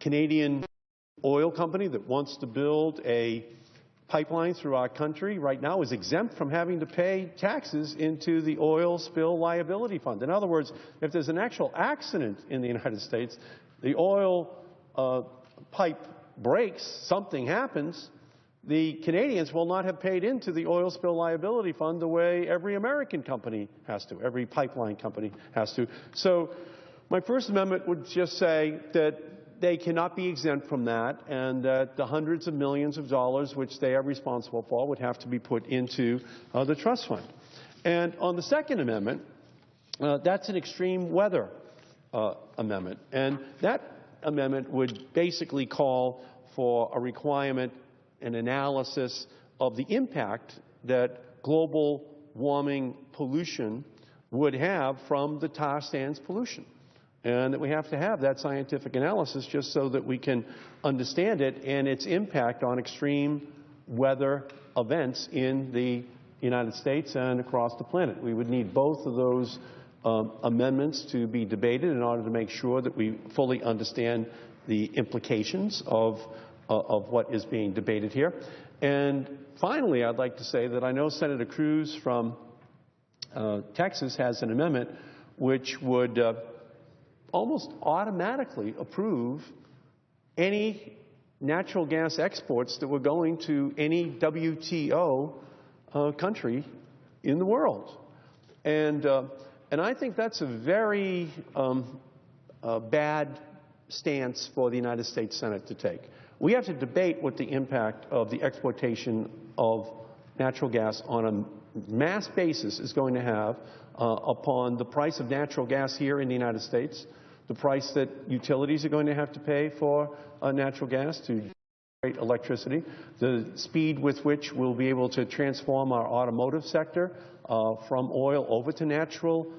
Canadian oil company that wants to build a pipeline through our country right now is exempt from having to pay taxes into the oil spill liability fund. In other words, if there's an actual accident in the United States, the oil pipe breaks, something happens, the Canadians will not have paid into the oil spill liability fund the way every American company has to, every pipeline company has to. So my First Amendment would just say that they cannot be exempt from that, and that the hundreds of millions of dollars which they are responsible for would have to be put into the trust fund. And on the Second Amendment, that's an extreme weather amendment. And that amendment would basically call for a requirement, an analysis of the impact that global warming pollution would have from the tar sands pollution. And that we have to have that scientific analysis just so that we can understand it and its impact on extreme weather events in the United States and across the planet. We would need both of those amendments to be debated in order to make sure that we fully understand the implications of what is being debated here. And finally, I'd like to say that I know Senator Cruz from Texas has an amendment which would almost automatically approve any natural gas exports that were going to any WTO country in the world. And I think that's a very bad stance for the United States Senate to take. We have to debate what the impact of the exportation of natural gas on a mass basis is going to have upon the price of natural gas here in the United States, the price that utilities are going to have to pay for natural gas to generate electricity, the speed with which we'll be able to transform our automotive sector from oil over to natural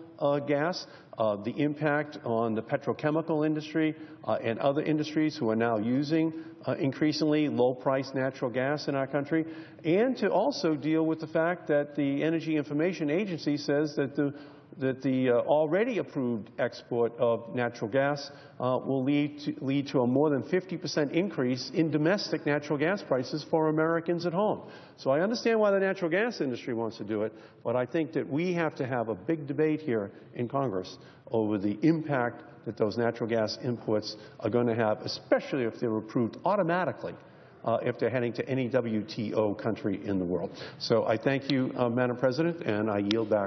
gas, the impact on the petrochemical industry and other industries who are now using increasingly low-priced natural gas in our country, and to also deal with the fact that the Energy Information Agency says that the already approved export of natural gas will lead to a more than 50% increase in domestic natural gas prices for Americans at home. So I understand why the natural gas industry wants to do it, but I think that we have to have a big debate here in Congress over the impact that those natural gas imports are going to have, especially if they're approved automatically if they're heading to any WTO country in the world. So I thank you, Madam President, and I yield back